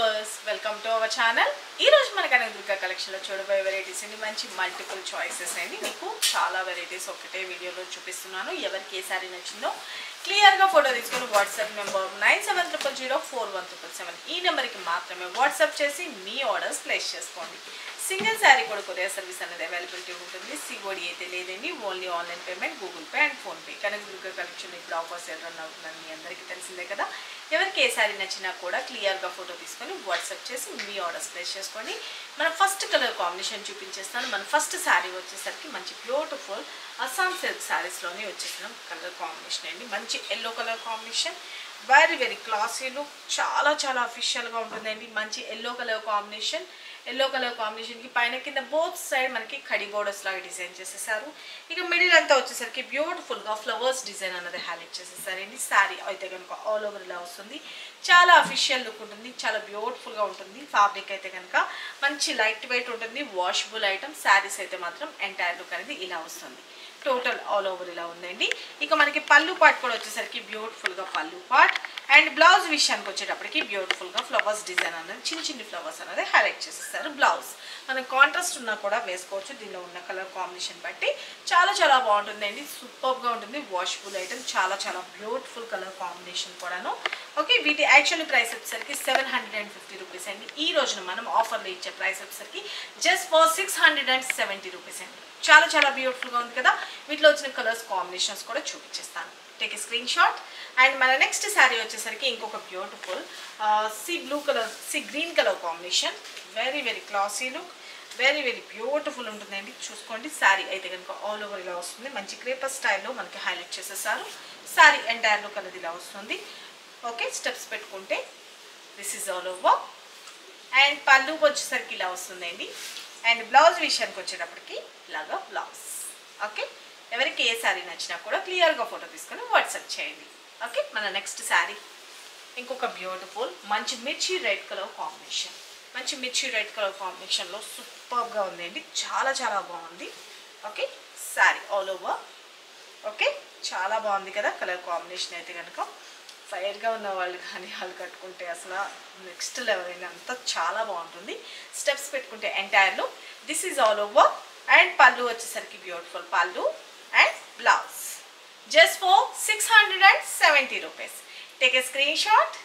Viewers welcome to our channel. ఈ రోజు మన కనకదుర్గ కలెక్షన్ లో చూడబోయే వెరైటీస్ అండి. మంచి మల్టిపుల్ చాయిసెస్ అండి. మీకు చాలా వెరైటీస్ ఒకటే వీడియోలో చూపిస్తున్నాను. ఎవరికి ఏ సారీ నచ్చిందో క్లియర్ గా ఫోటో తీసుకొని వాట్సాప్ నెంబర్ 97004177 ఈ నెంబర్కి మాత్రమే వాట్సాప్ చేసి మీ ఆర్డర్స్ ప్లేస్ చేసుకోండి. సింగిల్ శారీ కూడా కొరియర్ సర్వీస్ అనేది అవైలబిలిటీ ఉంటుంది. సిఓడి అయితే లేదండి, only online payment, Google pay and PhonePe. Kanakadurga collection ఇప్పుడు ఆఫర్స్ రన్ అవుతుందని మీ అందరికీ తెలిసిందే కదా. ఎవరికి ఏ శారీ నచ్చినా కూడా క్లియర్గా ఫోటో తీసుకొని వాట్సాప్ చేసి మీ ఆర్డర్స్ ప్లేస్ చేసుకోండి. మన ఫస్ట్ కలర్ కాంబినేషన్ చూపించేస్తాను. మన ఫస్ట్ శారీ వచ్చేసరికి మంచి బ్యూటిఫుల్ అస్సాం సిల్క్ శారీస్లోనే వచ్చేసిన కలర్ కాంబినేషన్ అండి. మంచి yellow colour combination, very classy look, చాలా అఫిషియల్గా ఉంటుందండి. మంచి ఎల్లో కలర్ కాంబినేషన్ కి పైన కింద బోత్ సైడ్ మనకి కడి బోర్డర్స్ లాగా డిజైన్ చేసేసారు. ఇక మిడిల్ అంతా వచ్చేసరికి బ్యూటిఫుల్గా ఫ్లవర్స్ డిజైన్ అనేది హైలైట్ చేసేసారండి. శారీ అయితే కనుక ఆల్ ఓవర్ ఇలా వస్తుంది. చాలా అఫిషియల్ లుక్ ఉంటుంది, చాలా బ్యూటిఫుల్గా ఉంటుంది. ఫ్యాబ్రిక్ అయితే కనుక మంచి లైట్ వెయిట్ ఉంటుంది, వాషబుల్ ఐటమ్. శారీస్ అయితే మాత్రం ఎంటైర్ లుక్ అనేది ఇలా వస్తుంది. టోటల్ ఆల్ ఓవర్ ఇలా ఉందండి. ఇక మనకి పళ్ళు పార్ట్ కూడా వచ్చేసరికి బ్యూటిఫుల్గా పళ్ళు పార్ట్ అండ్ బ్లౌజ్ విషయానికి వచ్చేటప్పటికి బ్యూటిఫుల్గా ఫ్లవర్స్ డిజైన్ అనేది చిన్ని ఫ్లవర్స్ అనేది హైలైట్ చేసేస్తారు. బ్లౌజ్ మనం కాంట్రాస్ట్ ఉన్నా కూడా వేసుకోవచ్చు. దీనిలో ఉన్న కలర్ కాంబినేషన్ బట్టి చాలా బాగుంటుందండి. సూపర్గా ఉంటుంది, వాషబుల్ ఐటమ్. చాలా బ్యూటిఫుల్ కలర్ కాంబినేషన్ కూడాను. ఓకే, వీటి యాక్చువల్ ప్రైస్ వచ్చేసరికి 750 రూపీస్ అండి. ఈ రోజున మనం ఆఫర్లో ఇచ్చే ప్రైస్ వచ్చేసరికి జస్ట్ ఫర్ 670 రూపీస్ అండి. చాలా బ్యూటిఫుల్గా ఉంది కదా. వీటిలో వచ్చిన కలర్స్ కాంబినేషన్స్ కూడా చూపించేస్తాను. Take a screenshot. And మన నెక్స్ట్ శారీ వచ్చేసరికి ఇంకొక beautiful sea green colour combination. Very classy look, very beautiful ఉంటుందండి. చూసుకోండి, శారీ అయితే కనుక ఆల్ ఓవర్ ఇలా వస్తుంది. మంచి క్రేపర్ స్టైల్లో మనకి హైలైట్ చేసేసారు. శారీ ఎంటైర్ లుక్ అనేది ఇలా వస్తుంది. ఓకే, స్టెప్స్ పెట్టుకుంటే this is all over. And పళ్ళు వచ్చేసరికి ఇలా వస్తుందండి. అండ్ బ్లౌజ్ విషయానికి వచ్చేటప్పటికి ఇలాగా బ్లౌజ్. ఓకే, ఎవరికి ఏ శారీ నచ్చినా కూడా క్లియర్గా ఫోటో తీసుకొని వాట్సాప్ చేయండి. ఓకే, మన నెక్స్ట్ శారీ ఇంకొక బ్యూటిఫుల్ మంచి మిర్చి రెడ్ కలర్ కాంబినేషన్. మంచి మిర్చి రెడ్ కలర్ కాంబినేషన్లో సూపర్గా ఉందండి. చాలా బాగుంది. Okay, sari all over. Okay, చాలా బాగుంది కదా కలర్ కాంబినేషన్. అయితే కనుక ఫైర్గా ఉన్న వాళ్ళు కానీ వాళ్ళు కట్టుకుంటే అసలు నెక్స్ట్ లెవెల్ అయినా అంతా చాలా బాగుంటుంది. స్టెప్స్ పెట్టుకుంటే ఎంటైర్లో this is all over. And పళ్ళు వచ్చేసరికి బ్యూటిఫుల్ పళ్ళు and blouse just for 670 rupees. Take a screenshot.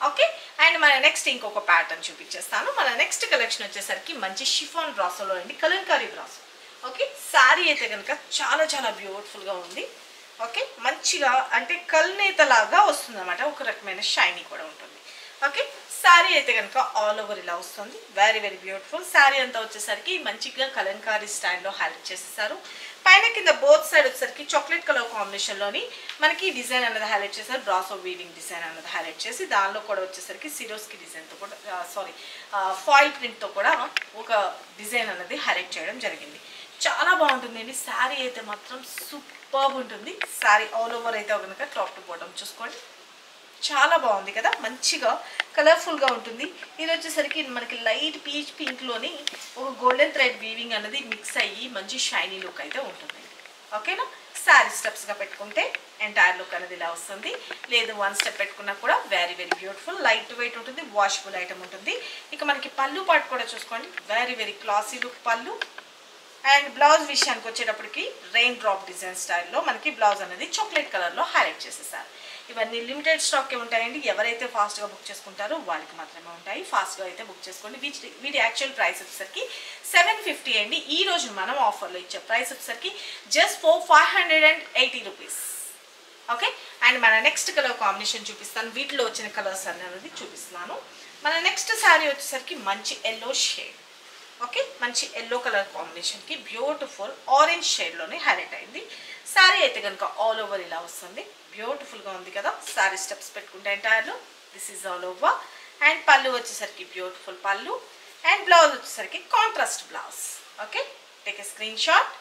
Okay, and మన నెక్స్ట్ ఇంకొక ప్యాటర్న్ చూపించేస్తాను. మన నెక్స్ట్ కలెక్షన్ వచ్చేసరికి మంచి షిఫాన్ బ్రాసోలో అండి, కలంకారీ బ్రాసో. ఓకే, శారీ అయితే కనుక చాలా బ్యూటిఫుల్గా ఉంది. ఓకే, మంచిగా అంటే కల్నేతలాగా వస్తుంది అన్నమాట. ఒక రకమైన షైనీ కూడా ఉంటుంది. ఓకే, శారీ అయితే కనుక ఆల్ ఓవర్ ఇలా వస్తుంది. Very beautiful. శారీ అంతా వచ్చేసరికి మంచిగా కలంకారీ స్టైల్లో హైలైట్ చేసేసారు. పైన కింద బోత్ సైడ్ వచ్చేసరికి చాక్లెట్ కలర్ కాంబినేషన్లోని మనకి డిజైన్ అనేది హైలైట్ చేశారు. బ్రాసో వీవింగ్ డిజైన్ అనేది హైలైట్ చేసి దానిలో కూడా వచ్చేసరికి సిరోస్కి డిజైన్తో కూడా ఫాయిల్ ప్రింట్తో కూడా ఒక డిజైన్ అనేది హైలైట్ చేయడం జరిగింది. చాలా బాగుంటుందండి. శారీ అయితే మాత్రం సూపర్ ఉంటుంది. శారీ ఆల్ ఓవర్ అయితే కనుక టాప్ టు బాటమ్ చూసుకోండి, చాలా బాగుంది కదా. మంచిగా కలర్ఫుల్గా ఉంటుంది. ఇది వచ్చేసరికి మనకి లైట్ పీచ్ పింక్లోని ఒక గోల్డెన్ థ్రెడ్ వీవింగ్ అనేది మిక్స్ అయ్యి మంచి షైనీ లుక్ అయితే ఉంటుంది. ఓకేనా, శారీ స్టెప్స్గా పెట్టుకుంటే ఎంటైర్ లుక్ అనేది ఇలా వస్తుంది. లేదు వన్ స్టెప్ పెట్టుకున్నా కూడా వెరీ బ్యూటిఫుల్, లైట్ వెయిట్ ఉంటుంది, వాషబుల్ ఐటమ్ ఉంటుంది. ఇక మనకి పళ్ళు పార్ట్ కూడా చూసుకోండి. వెరీ క్లాసీ లుక్ పళ్ళు. అండ్ బ్లౌజ్ విషయానికి వచ్చేటప్పటికి రెయిన్ డ్రాప్ డిజైన్ స్టైల్లో మనకి బ్లౌజ్ అనేది చాక్లెట్ కలర్లో హైలైట్ చేసేసారు. ఇవన్నీ లిమిటెడ్ స్టాకే ఉంటాయండి. ఎవరైతే ఫాస్ట్గా బుక్ చేసుకుంటారో వాళ్ళకి మాత్రమే ఉంటాయి. ఫాస్ట్గా అయితే బుక్ చేసుకోండి. వీటి యాక్చువల్ ప్రైస్ వచ్చేసరికి 750 అండి. ఈ రోజు మనం ఆఫర్లో ఇచ్చే ప్రైస్ వచ్చేసరికి just for 580 rupees. Okay, and మన నెక్స్ట్ కలర్ కాంబినేషన్ చూపిస్తాను. వీటిలో వచ్చిన కలర్స్ అనేది చూపిస్తున్నాను. మన నెక్స్ట్ శారీ వచ్చేసరికి మంచి ఎల్లో షేడ్. ఓకే, మంచి ఎల్లో కలర్ కాంబినేషన్కి బ్యూటిఫుల్ ఆరెంజ్ షేడ్లోనే హైలైట్ అయింది. శారీ అయితే కనుక ఆల్ ఓవర్ ఇలా వస్తుంది. బ్యూటిఫుల్గా ఉంది కదా. శారీ స్టెప్స్ పెట్టుకుంటే ఎంటైర్లో this is all over. And పళ్ళు వచ్చేసరికి బ్యూటిఫుల్ పళ్ళు అండ్ బ్లౌజ్ వచ్చేసరికి contrast blouse. Okay, take a screenshot.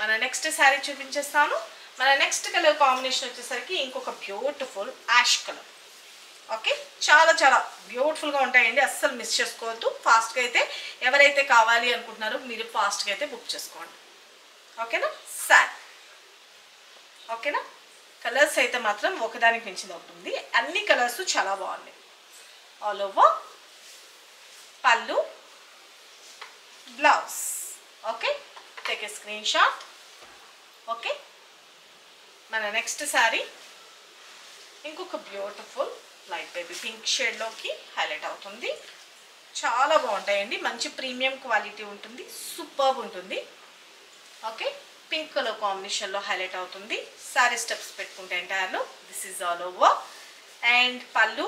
మన నెక్స్ట్ శారీ చూపించేస్తాను. మన నెక్స్ట్ కలర్ కాంబినేషన్ వచ్చేసరికి ఇంకొక బ్యూటిఫుల్ యాష్ కలర్. ఓకే, చాలా బ్యూటిఫుల్గా ఉంటాయండి. అస్సలు మిస్ చేసుకోవద్దు. ఫాస్ట్గా అయితే ఎవరైతే కావాలి అనుకుంటున్నారో మీరు ఫాస్ట్గా అయితే బుక్ చేసుకోండి. ఓకేనా, శారీ ఓకేనా. కలర్స్ అయితే మాత్రం ఒకదానికి మించింది ఒకటి ఉంది. అన్ని కలర్స్ చాలా బాగున్నాయి. ఆల్ ఓవర్ పళ్ళు blouse. Okay, take a screenshot. Okay, మన నెక్స్ట్ శారీ ఇంకొక బ్యూటిఫుల్ లైట్ బేబీ పింక్ షేడ్లోకి హైలైట్ అవుతుంది. చాలా బాగుంటాయండి, మంచి ప్రీమియం క్వాలిటీ ఉంటుంది, సూపర్బ్ ఉంటుంది. ఓకే, పింక్ కలర్ కాంబినేషన్లో హైలైట్ అవుతుంది. శారీ స్టెప్స్ పెట్టుకుంటే ఎంటైర్లో this is all over. And పళ్ళు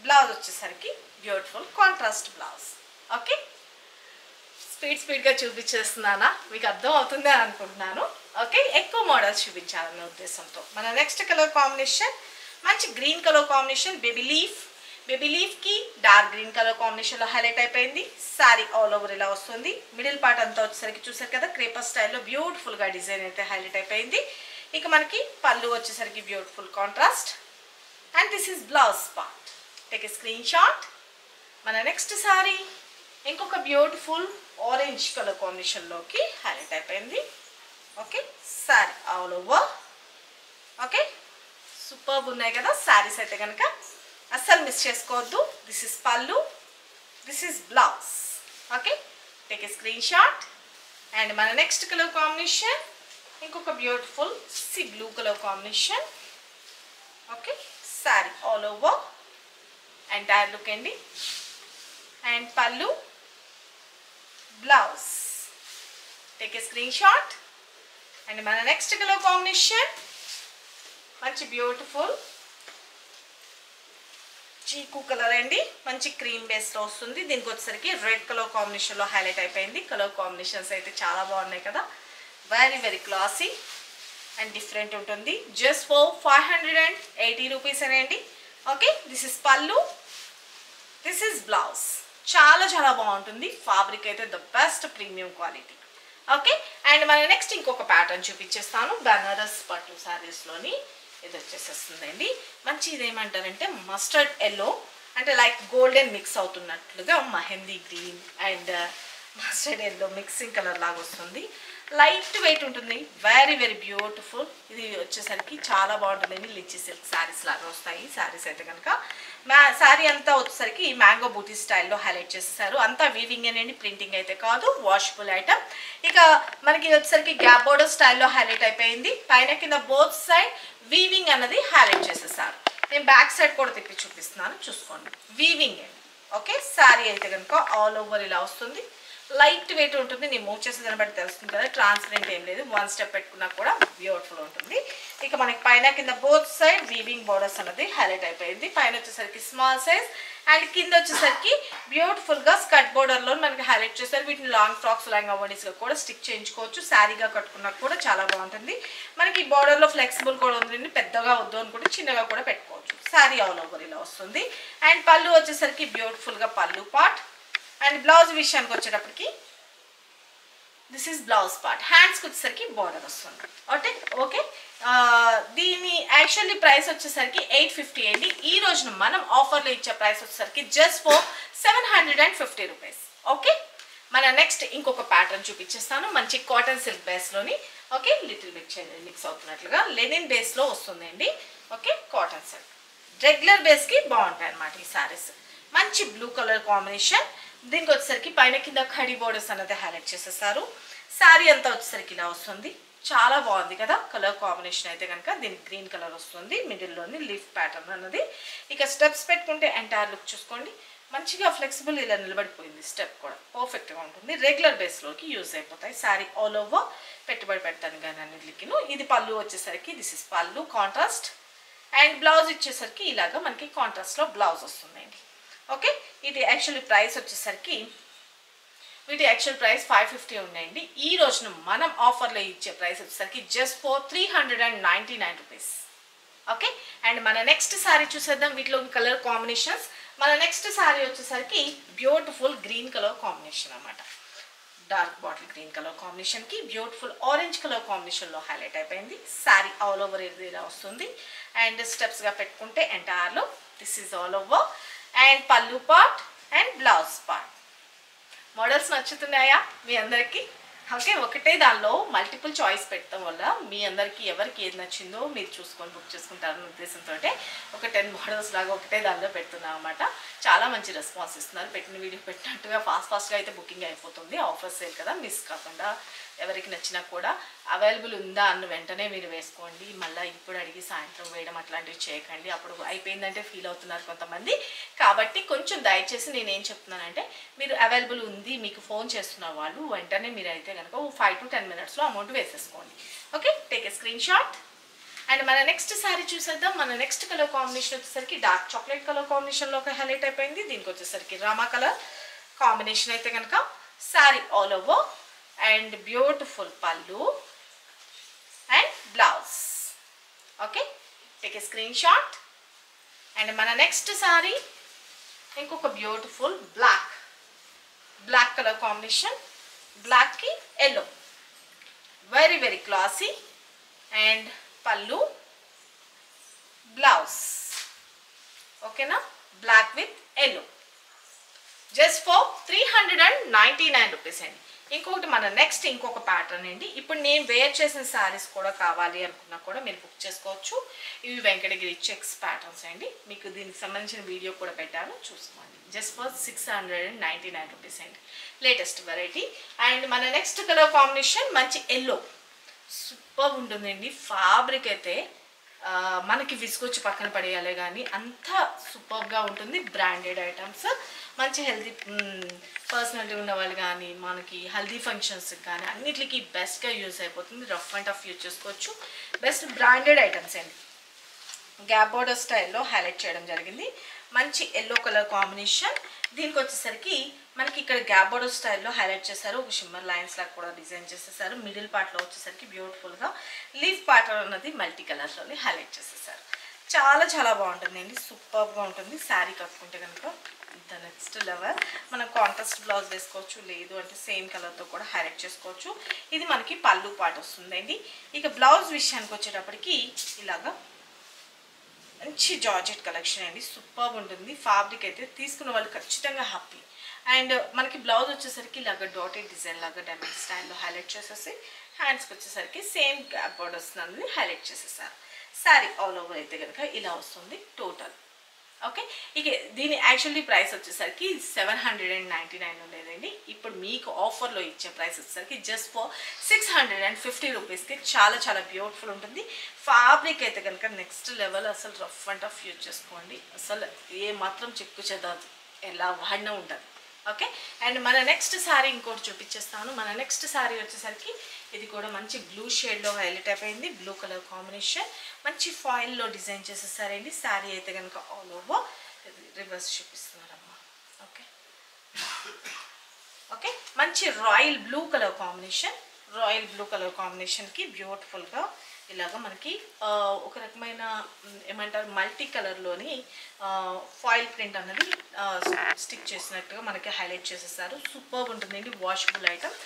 బ్లౌజ్ వచ్చేసరికి బ్యూటిఫుల్ కాంట్రాస్ట్ బ్లౌజ్. ఓకే, స్పీడ్గా చూపించేస్తున్నానా, మీకు అర్థం అవుతుంది అని అనుకుంటున్నాను. ఓకే, ఎక్కువ మోడల్స్ చూపించాలన్న ఉద్దేశంతో మన నెక్స్ట్ కలర్ కాంబినేషన్ మంచి గ్రీన్ కలర్ కాంబినేషన్. బేబీ లీఫ్కి డార్క్ గ్రీన్ కలర్ కాంబినేషన్లో హైలైట్ అయిపోయింది. శారీ ఆల్ ఓవర్ ఇలా వస్తుంది. మిడిల్ పార్ట్ అంతా వచ్చేసరికి చూసారు కదా, క్రేపర్ స్టైల్లో బ్యూటిఫుల్గా డిజైన్ అయితే హైలైట్ అయిపోయింది. ఇక మనకి పళ్ళు వచ్చేసరికి beautiful contrast. And this is blouse part. Take a screenshot. మన నెక్స్ట్ శారీ ఇంకొక బ్యూటిఫుల్ ఆరెంజ్ కలర్ కాంబినేషన్లోకి హైలైట్ అయిపోయింది. Okay, sari all over. Okay, superb ఉన్నాయి కదా శారీస్ అయితే కనుక, అస్సలు మిస్ చేసుకోవద్దు. దిస్ ఇస్ పళ్ళు, this is blouse. Okay, take a screenshot. And మన నెక్స్ట్ కలర్ కాంబినేషన్ ఇంకొక beautiful sea blue colour combination. Okay, sari all over entire look అండి. అండ్ పళ్ళు blouse. Take a screenshot. And మన next colour combination మంచి beautiful చీకు colour అండి, మంచి cream బేస్లో వస్తుంది. దీనికి వచ్చేసరికి రెడ్ కలర్ కాంబినేషన్లో హైలైట్ అయిపోయింది. కలర్ కాంబినేషన్స్ అయితే చాలా బాగున్నాయి కదా, వెరీ క్లాసీ అండ్ డిఫరెంట్ ఉంటుంది. జస్ట్ ఫర్ 580 రూపీస్ అండి. ఓకే, దిస్ ఇస్ పళ్ళు, దిస్ ఇస్ బ్లౌజ్. చాలా బాగుంటుంది. ఫ్యాబ్రిక్ అయితే the best premium quality. Okay, and మన నెక్స్ట్ ఇంకొక ప్యాటర్న్ చూపించేస్తాను. బనారస్ పట్టు శారీస్లోని ఇది వచ్చేసేస్తుందండి. మంచి ఇదేమంటారంటే మస్టర్డ్ ఎల్లో, అంటే లైక్ గోల్డెన్ మిక్స్ అవుతున్నట్లుగా mehndi green and mustard yellow mixing colour లాగా వస్తుంది. లైట్ వెయిట్ ఉంటుంది, వెరీ బ్యూటిఫుల్. ఇది వచ్చేసరికి చాలా బాగుంటుందండి. లిచ్చి సిల్క్ శారీస్ లాగా వస్తాయి శారీస్ అయితే కనుక. శారీ అంతా వచ్చేసరికి మ్యాంగో బూటీ స్టైల్లో హైలైట్ చేసేసారు. అంతా వీవింగ్ అండి, ప్రింటింగ్ అయితే కాదు, వాషబుల్ ఐటమ్. ఇక మనకి వచ్చేసరికి గ్యాప్ బోర్డర్ స్టైల్లో హైలైట్ అయిపోయింది. పైన కింద బోత్ సైడ్ వీవింగ్ అన్నది హైలైట్ చేసేసారు. నేను బ్యాక్ సైడ్ కూడా తిప్పి చూపిస్తున్నాను, చూసుకోండి. వీవింగ్ అండి. ఓకే, శారీ అయితే కనుక ఆల్ ఓవర్ ఇలా వస్తుంది. లైట్ వెయిట్ ఉంటుంది. నేను మూవ్ చేసేదాన్ని బట్టి తెలుస్తుంది కదా, ట్రాన్స్పరెంట్ ఏం లేదు. వన్ స్టెప్ పెట్టుకున్నా కూడా బ్యూటిఫుల్ ఉంటుంది. ఇక మనకి పైన కింద బోత్ సైడ్ వీవింగ్ బోర్డర్స్ అనేది హైలైట్ అయిపోయింది. పైన వచ్చేసరికి స్మాల్ సైజ్ అండ్ కింద వచ్చేసరికి బ్యూటిఫుల్గా స్కర్ట్ బోర్డర్లో మనకి హైలైట్ చేస్తారు. వీటిని లాంగ్ ఫ్రాక్స్ లాంగ్ అవడీస్గా కూడా స్టిక్ చేయించుకోవచ్చు. శారీగా కట్టుకున్నా కూడా చాలా బాగుంటుంది. మనకి ఈ బోర్డర్లో ఫ్లెక్సిబుల్ కూడా ఉంది, పెద్దగా వద్దు అనుకుంటే చిన్నగా కూడా పెట్టుకోవచ్చు. శారీ ఆల్ ఓవర్ ఇలా వస్తుంది. అండ్ పళ్ళు వచ్చేసరికి బ్యూటిఫుల్గా పళ్ళు పార్ట్. అండ్ బ్లౌజ్ విషయానికి వచ్చేటప్పటికి దిస్ ఈజ్ బ్లౌజ్ పార్ట్. హ్యాండ్స్కి వచ్చేసరికి బార్డర్ వస్తుంది. ఓకే, దీని యాక్చువల్లీ ప్రైస్ వచ్చేసరికి 850 అండి. ఈ రోజున మనం ఆఫర్లో ఇచ్చే ప్రైస్ వచ్చేసరికి జస్ట్ ఫర్ 750 రూపీస్. ఓకే, మన నెక్స్ట్ ఇంకొక ప్యాటర్న్ చూపించేస్తాను. మంచి కాటన్ సిల్క్ బేస్లోని. ఓకే, లిటిల్ బిట్ మిక్స్ అవుతున్నట్లుగా లెనిన్ బేస్లో వస్తుందండి. ఓకే, కాటన్ సిల్క్ రెగ్యులర్ బేస్కి బాగుంటాయి అన్నమాట ఈ శారీస్. మంచి బ్లూ కలర్ కాంబినేషన్. దీనికి వచ్చేసరికి పైన కింద ఖడీ బోర్డర్స్ అనేది హైలైట్ చేసేసారు. శారీ అంతా వచ్చేసరికి ఇలా వస్తుంది. చాలా బాగుంది కదా కలర్ కాంబినేషన్ అయితే కనుక. దీనికి గ్రీన్ కలర్ వస్తుంది, మిడిల్లోని లీఫ్ ప్యాటర్న్ అన్నది. ఇక స్టెప్స్ పెట్టుకుంటే ఎంటైర్ లుక్ చూసుకోండి. మంచిగా ఫ్లెక్సిబుల్ ఇలా నిలబడిపోయింది. స్టెప్ కూడా పర్ఫెక్ట్గా ఉంటుంది. రెగ్యులర్ బేస్లోకి యూజ్ అయిపోతాయి. శారీ ఆల్ ఓవర్ పెట్టుబడి పెడతాను కానీ అన్నిటికిను. ఇది పళ్ళు వచ్చేసరికి దిస్ ఇస్ పళ్ళు కాంట్రాస్ట్. అండ్ బ్లౌజ్ ఇచ్చేసరికి ఇలాగా మనకి కాంట్రాస్ట్లో బ్లౌజ్ వస్తుందండి. ఓకే, ఇది యాక్చువల్లీ ప్రైస్ వచ్చేసరికి వీటి యాక్చువల్ ప్రైస్ 550 ఉన్నాయండి. ఈ రోజున మనం ఆఫర్లో ఇచ్చే ప్రైస్ వచ్చేసరికి just for 399 rupees. Okay, and మన నెక్స్ట్ శారీ చూసేద్దాం. వీటిలో కలర్ కాంబినేషన్స్. మన నెక్స్ట్ శారీ వచ్చేసరికి బ్యూటిఫుల్ గ్రీన్ కలర్ కాంబినేషన్ అన్నమాట. డార్క్ బాటిల్ గ్రీన్ కలర్ కాంబినేషన్కి బ్యూటిఫుల్ ఆరెంజ్ కలర్ కాంబినేషన్లో హైలైట్ అయిపోయింది. శారీ ఆల్ ఓవర్ ఇలా వస్తుంది. అండ్ స్టెప్స్గా పెట్టుకుంటే ఎంటైర్లో this is all over. And పళ్ళు part and blouse part. Models నచ్చుతున్నాయా మీ అందరికీ? ఓకే, ఒకటే దానిలో మల్టిపుల్ చాయిస్ పెట్టడం వల్ల మీ అందరికీ ఎవరికి ఏది నచ్చిందో మీరు చూసుకొని బుక్ చేసుకుంటారన్న ఉద్దేశంతో ఒక 10 మోడల్స్ లాగా ఒకటే దానిలో పెడుతున్నాం అనమాట. చాలా మంచి రెస్పాన్స్ ఇస్తున్నారు. పెట్టిన వీడియో పెట్టినట్టుగా ఫాస్ట్గా అయితే బుకింగ్ అయిపోతుంది. ఆఫర్ సేల్ కదా, మిస్ కాకుండా ఎవరికి నచ్చినా కూడా అవైలబుల్ ఉందా అన్న వెంటనే మీరు వేసుకోండి. మళ్ళీ ఇప్పుడు అడిగి సాయంత్రం వేయడం అట్లాంటివి చేయకండి. అప్పుడు అయిపోయిందంటే ఫీల్ అవుతున్నారు కొంతమంది. కాబట్టి కొంచెం దయచేసి నేను ఏం చెప్తున్నానంటే, మీరు అవైలబుల్ ఉంది మీకు ఫోన్ చేస్తున్న వాళ్ళు వెంటనే మీరు అయితే కనుక 5 to 10 minutesలో అమౌంట్ వేసేసుకోండి. Okay, take a screenshot. And మన నెక్స్ట్ శారీ చూసేద్దాం. మన నెక్స్ట్ కలర్ కాంబినేషన్ వచ్చేసరికి డార్క్ చాక్లెట్ కలర్ కాంబినేషన్లో ఒక హైలైట్ అయిపోయింది. దీనికి వచ్చేసరికి రామా కలర్ కాంబినేషన్ అయితే కనుక sari all over and beautiful పళ్ళు and blouse. Okay, take a screenshot. And మన నెక్స్ట్ శారీ ఇంకొక బ్యూటిఫుల్ బ్లాక్ కలర్ కాంబినేషన్, బ్లాక్కి yellow, very very classy and పళ్ళు బ్లౌజ్. ఓకేనా, black with yellow, just for 399 rupees అండి. ఇంకొకటి మన నెక్స్ట్ ఇంకొక ప్యాటర్న్ అండి. ఇప్పుడు నేను వేర్ చేసిన శారీస్ కూడా కావాలి అనుకున్నా కూడా మీరు బుక్ చేసుకోవచ్చు. ఇవి వెంకటగిరి చెక్స్ ప్యాటర్న్స్ అండి. మీకు దీనికి సంబంధించిన వీడియో కూడా పెట్టాను, చూసుకోండి. జస్ట్ ఫర్ 699 రూపీస్ అండి, లేటెస్ట్ వెరైటీ. అండ్ మన నెక్స్ట్ కలర్ కాంబినేషన్ మంచి ఎల్లో, సూపర్ ఉంటుందండి. ఫ్యాబ్రిక్ అయితే మనకి విసుకొచ్చి పక్కన పడేయాలి కానీ అంత సూపర్గా ఉంటుంది. బ్రాండెడ్ ఐటమ్స్, మంచి హెల్తీ పర్సనాలిటీ ఉన్న వాళ్ళు కానీ మనకి హెల్తీ ఫంక్షన్స్కి కానీ అన్నిటికీ బెస్ట్గా యూజ్ అయిపోతుంది. రఫ్ అండ్ టఫ్ యూజ్ చేసుకోవచ్చు. బెస్ట్ బ్రాండెడ్ ఐటమ్స్ అండి. గ్యాప్ బోర్డర్ స్టైల్లో హైలైట్ చేయడం జరిగింది. మంచి ఎల్లో కలర్ కాంబినేషన్. దీనికి వచ్చేసరికి మనకి ఇక్కడ గ్యాప్ బోర్డర్ స్టైల్లో హైలైట్ చేశారు. ఒక షిమ్మర్ లైన్స్ లాగా కూడా డిజైన్ చేసేసారు. మిడిల్ పార్ట్లో వచ్చేసరికి బ్యూటిఫుల్గా లీఫ్ ప్యాటర్న్ అన్నది మల్టీ కలర్స్లోని హైలైట్ చేసేసారు. చాలా చాలా బాగుంటుందండి, సూపర్గా ఉంటుంది. శారీ కట్టుకుంటే కనుక ద నెక్స్ట్ లెవెల్. మనం కాంట్రాస్ట్ బ్లౌజ్ వేసుకోవచ్చు, లేదు అంటే సేమ్ కలర్తో కూడా హైలైట్ చేసుకోవచ్చు. ఇది మనకి పళ్ళు పార్ట్ వస్తుందండి. ఇక బ్లౌజ్ విషయానికి వచ్చేటప్పటికి ఇలాగా మంచి జార్జెట్ కలెక్షన్ అండి, సూపర్ ఉంటుంది. ఫ్యాబ్రిక్ అయితే తీసుకున్న వాళ్ళు ఖచ్చితంగా హ్యాపీ. అండ్ మనకి బ్లౌజ్ వచ్చేసరికి ఇలాగ డాటెడ్ డిజైన్ లాగా డైమండ్ స్టైల్లో హైలైట్ చేసేసి హ్యాండ్స్కి వచ్చేసరికి సేమ్ గ్యాప్ బోర్డర్స్ అన్నది హైలైట్ చేసేసారు. శారీ ఆల్ ఓవర్ అయితే కనుక ఇలా వస్తుంది టోటల్. ఓకే, ఇక దీని యాక్చువల్లీ ప్రైస్ వచ్చేసరికి 799 ఉండేదండి. ఇప్పుడు మీకు ఆఫర్లో ఇచ్చే ప్రైస్ వచ్చేసరికి జస్ట్ ఫర్ 650 రూపీస్కి చాలా చాలా బ్యూటిఫుల్ ఉంటుంది. ఫ్యాబ్రిక్ అయితే కనుక నెక్స్ట్ లెవెల్. అసలు రఫ్ అండ్ టఫ్ యూజ్ చేసుకోండి, అసలు ఏ మాత్రం చెక్కు చెదదు, ఎలా వాడినా ఉంటుంది. ఓకే, అండ్ మన నెక్స్ట్ శారీ ఇంకోటి చూపించేస్తాను. మన నెక్స్ట్ శారీ వచ్చేసరికి ఇది కూడా మంచి బ్లూ షేడ్లో హైలైట్ అయిపోయింది. బ్లూ కలర్ కాంబినేషన్, మంచి ఫాయిల్లో డిజైన్ చేసేసారండి. శారీ అయితే కనుక ఆల్ ఓవర్ రివర్స్ చూపిస్తున్నారమ్మా. ఓకే ఓకే, మంచి రాయల్ బ్లూ కలర్ కాంబినేషన్కి బ్యూటిఫుల్గా ఇలాగ మనకి ఒక రకమైన ఏమంటారు మల్టీ కలర్లోని ఫాయిల్ ప్రింట్ అన్నది స్టిక్ చేసినట్టుగా మనకి హైలైట్ చేసేసారు. సూపర్ ఉంటుందండి, వాషబుల్ ఐటమ్,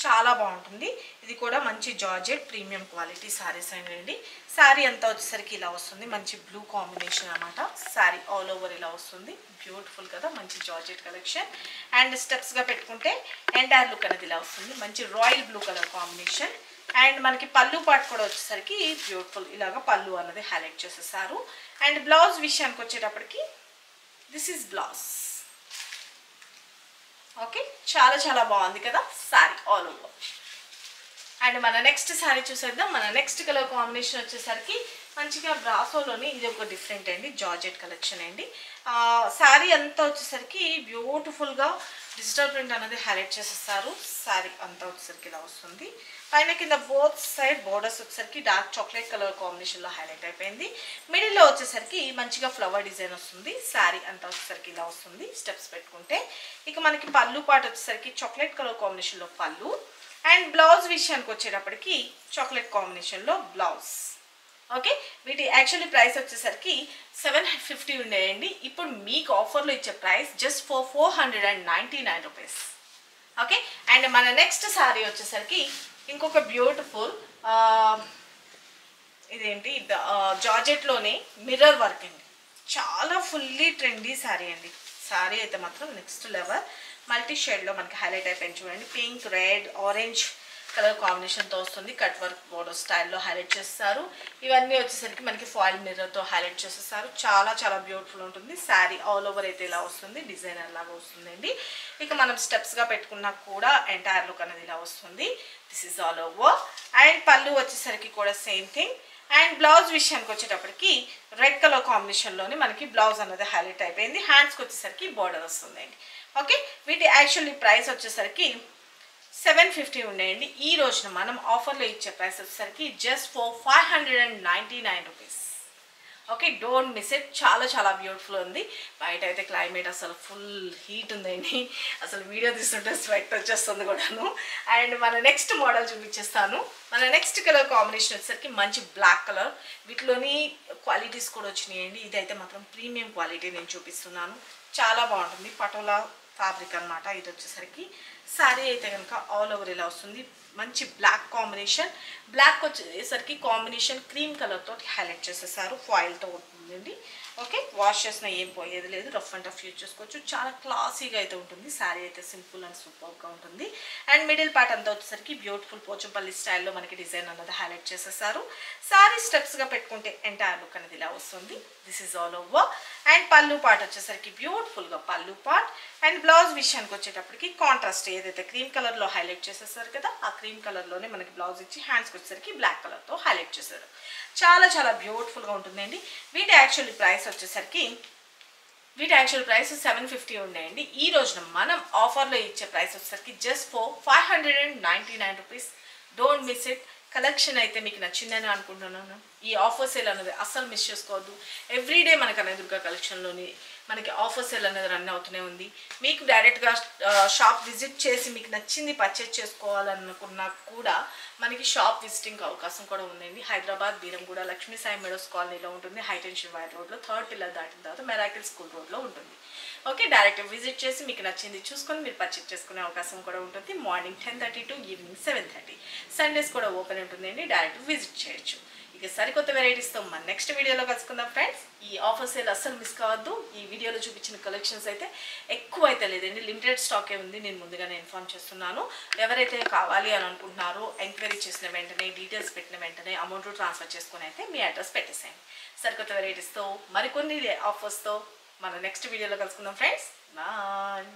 చాలా బాగుంటుంది. ఇది కూడా మంచి జార్జెట్ ప్రీమియం క్వాలిటీ శారీస్ అండి. శారీ అంతా వచ్చేసరికి ఇలా వస్తుంది, మంచి బ్లూ కాంబినేషన్ అనమాట. శారీ ఆల్ ఓవర్ ఇలా వస్తుంది, బ్యూటిఫుల్ కదా, మంచి జార్జెట్ కలెక్షన్. అండ్ స్టెప్స్గా పెట్టుకుంటే ఎంటైర్ లుక్ అనేది ఇలా వస్తుంది, మంచి royal blue colour combination. And మనకి పళ్ళు పార్ట్ కూడా వచ్చేసరికి బ్యూటిఫుల్ ఇలాగా పళ్ళు అన్నది హైలైట్ చేసేసారు. అండ్ బ్లౌజ్ విషయానికి వచ్చేటప్పటికి దిస్ ఈజ్ బ్లౌజ్. ఓకే, చాలా చాలా బాగుంది కదా శారీ ఆల్ ఓవర్. అండ్ మన నెక్స్ట్ శారీ చూసేద్దాం. మన నెక్స్ట్ కలర్ కాంబినేషన్ వచ్చేసరికి మంచిగా బ్రాసోలోని ఇది ఒక డిఫరెంట్ అండి, జార్జెట్ కలెక్షన్ అండి. శారీ అంతా వచ్చేసరికి బ్యూటిఫుల్గా డిజిటల్ ప్రింట్ అనేది హైలైట్ చేసేస్తారు. శారీ అంతా వచ్చేసరికి ఇలా వస్తుంది. పైన కింద బోత్ సైడ్ బోర్డర్స్ వచ్చేసరికి డార్క్ చాక్లెట్ కలర్ కాంబినేషన్లో హైలైట్ అయిపోయింది. మిడిల్లో వచ్చేసరికి మంచిగా ఫ్లవర్ డిజైన్ వస్తుంది. శారీ అంతా వచ్చేసరికి ఇలా వస్తుంది స్టెప్స్ పెట్టుకుంటే. ఇక మనకి పళ్ళు పార్ట్ వచ్చేసరికి చాక్లెట్ కలర్ కాంబినేషన్లో పళ్ళు. అండ్ బ్లౌజ్ విషయానికి వచ్చేటప్పటికి చాక్లెట్ కాంబినేషన్లో బ్లౌజ్. ఓకే, వీటి యాక్చువల్లీ ప్రైస్ వచ్చేసరికి 750 ఉండేయండి. ఇప్పుడు మీకు ఆఫర్లో ఇచ్చే price just for 499 rupees. Okay, and మన నెక్స్ట్ శారీ వచ్చేసరికి ఇంకొక బ్యూటిఫుల్ ఇదేంటి జార్జెట్లోనే మిర్రర్ వర్క్ అండి, చాలా ఫుల్లీ ట్రెండీ శారీ అండి. శారీ అయితే మాత్రం నెక్స్ట్ లెవెల్, మల్టీ షేడ్లో మనకి హైలైట్ అయిపోయింది చూడండి. పింక్, రెడ్, ఆరెంజ్ కలర్ కాంబినేషన్తో వస్తుంది. కట్ వర్క్ బోర్డర్ స్టైల్లో హైలైట్ చేస్తారు. ఇవన్నీ వచ్చేసరికి మనకి ఫాయిల్ మిర్రర్తో హైలైట్ చేసేస్తారు. చాలా చాలా బ్యూటిఫుల్ ఉంటుంది. శారీ ఆల్ ఓవర్ అయితే ఇలా వస్తుంది, డిజైనర్ లాగా వస్తుందండి. ఇక మనం స్టెప్స్గా పెట్టుకున్నా కూడా ఎంటైర్ లుక్ అనేది ఇలా వస్తుంది. This is all over. And పళ్ళు వచ్చేసరికి కూడా సేమ్ థింగ్. అండ్ బ్లౌజ్ విషయానికి వచ్చేటప్పటికి రెడ్ కలర్ కాంబినేషన్లోనే మనకి బ్లౌజ్ అనేది హైలైట్ అయిపోయింది. హ్యాండ్స్కి వచ్చేసరికి బార్డర్ వస్తుందండి. ఓకే, వీటి యాక్చువల్లీ ప్రైస్ వచ్చేసరికి 750 ఉండేయండి. ఈ రోజున మనం ఆఫర్లో ఇచ్చే ప్రైస్ వచ్చేసరికి just for 599 rupees. Okay, don't miss it. చాలా చాలా బ్యూటిఫుల్ ఉంది. బయట అయితే క్లైమేట్ అసలు ఫుల్ హీట్ ఉందండి. అసలు వీడియో తీస్తుంటే స్వెట్ వచ్చేస్తుంది కూడాను. అండ్ మన నెక్స్ట్ మోడల్ చూపించేస్తాను. మన నెక్స్ట్ కలర్ కాంబినేషన్ వచ్చేసరికి మంచి బ్లాక్ కలర్. వీటిలోని క్వాలిటీస్ కూడా వచ్చినాయండి. ఇదైతే మాత్రం ప్రీమియం క్వాలిటీ నేను చూపిస్తున్నాను. చాలా బాగుంటుంది. పటోలా ఫ్యాబ్రిక్ అనమాట. ఇది వచ్చేసరికి శారీ అయితే కనుక ఆల్ ఓవర్ ఇలా వస్తుంది. మంచి బ్లాక్ కాంబినేషన్. బ్లాక్ వచ్చేసరికి కాంబినేషన్ క్రీమ్ కలర్తో హైలైట్ చేసేసారు. ఫాయిల్తో ఉంటుందండి. ఓకే, వాష్ చేసిన ఏం పోయేది లేదు. రఫ్ అండ్ టఫ్ యూజ్ చేసుకోవచ్చు. చాలా క్లాసీగా అయితే ఉంటుంది. శారీ అయితే సింపుల్ అండ్ సూపర్గా ఉంటుంది. అండ్ మిడిల్ పార్ట్ అంతా వచ్చేసరికి బ్యూటిఫుల్ పోచంపల్లి స్టైల్లో మనకి డిజైన్ అన్నది హైలైట్ చేసేసారు. శారీ స్టెప్స్గా పెట్టుకుంటే ఎంటైర్ లుక్ అనేది ఇలా వస్తుంది. This is all over. And పళ్ళు పార్ట్ వచ్చేసరికి బ్యూటిఫుల్గా పళ్ళు పార్ట్. అండ్ బ్లౌజ్ విషయానికి వచ్చేటప్పటికి కాంట్రాస్ట్ ఏదైతే క్రీమ్ కలర్లో హైలైట్ చేసేసారు కదా, ఆ క్రీమ్ కలర్లోనే మనకి బ్లౌజ్ ఇచ్చి హ్యాండ్స్కి వచ్చేసరికి బ్లాక్ కలర్తో హైలైట్ చేశారు. చాలా చాలా బ్యూటిఫుల్గా ఉంటుందండి. వీటి యాక్చువల్లీ ప్రైస్ వచ్చేసరికి 750 ఉండేయండి. ఈ రోజున మనం ఆఫర్లో ఇచ్చే ప్రైస్ వచ్చేసరికి just for 599 rupees. Don't miss it. Collection అయితే మీకు నచ్చిందని అనుకుంటున్నాను. ఈ ఆఫర్ సేల్ అనేది అస్సలు మిస్ చేసుకోవద్దు. ఎవ్రీడే మనకు కనకదుర్గ కలెక్షన్లోని మనకి ఆఫర్ సేల్ అనేది రన్ అవుతూనే ఉంది. మీకు డైరెక్ట్గా షాప్ విజిట్ చేసి మీకు నచ్చింది పర్చేజ్ చేసుకోవాలనుకున్నా కూడా మనకి షాప్ విజిటింగ్ అవకాశం కూడా ఉందండి. హైదరాబాద్ బీరంగూడ లక్ష్మీ సాయి మెడోస్ కాలనీలో ఉంటుంది. హైటెన్షన్ వైర్ రోడ్లో 3rd పిల్లర్ దాటిన తర్వాత మెరాకిల్ స్కూల్ రోడ్లో ఉంటుంది. ఓకే, డైరెక్ట్ విజిట్ చేసి మీకు నచ్చింది చూసుకొని మీరు పర్చేజ్ చేసుకునే అవకాశం కూడా ఉంటుంది. Morning 10:30 to evening 7:30. సండేస్ కూడా ఓపెన్ ఉంటుందండి. డైరెక్ట్ విజిట్ చేయొచ్చు. ఇక సరికొత్త వెరైటీస్తో మన నెక్స్ట్ వీడియోలో కలుసుకుందాం ఫ్రెండ్స్. ఈ ఆఫర్ సేల్ అస్సలు మిస్ కావద్దు. ఈ వీడియోలో చూపించిన కలెక్షన్స్ అయితే ఎక్కువ అయితే లేదండి, లిమిటెడ్ స్టాకే ఉంది. నేను ముందుగానే ఇన్ఫార్మ్ చేస్తున్నాను. ఎవరైతే కావాలి అని అనుకుంటున్నారో ఎంక్వైరీ చేసిన వెంటనే, డీటెయిల్స్ పెట్టిన వెంటనే అమౌంట్ ట్రాన్స్ఫర్ చేసుకుని అయితే మీ అడ్రస్ పెట్టేసేయండి. సరికొత్త వెరైటీస్తో మరికొన్ని ఆఫర్స్తో మన నెక్స్ట్ వీడియోలో కలుసుకుందాం ఫ్రెండ్స్. బాయ్.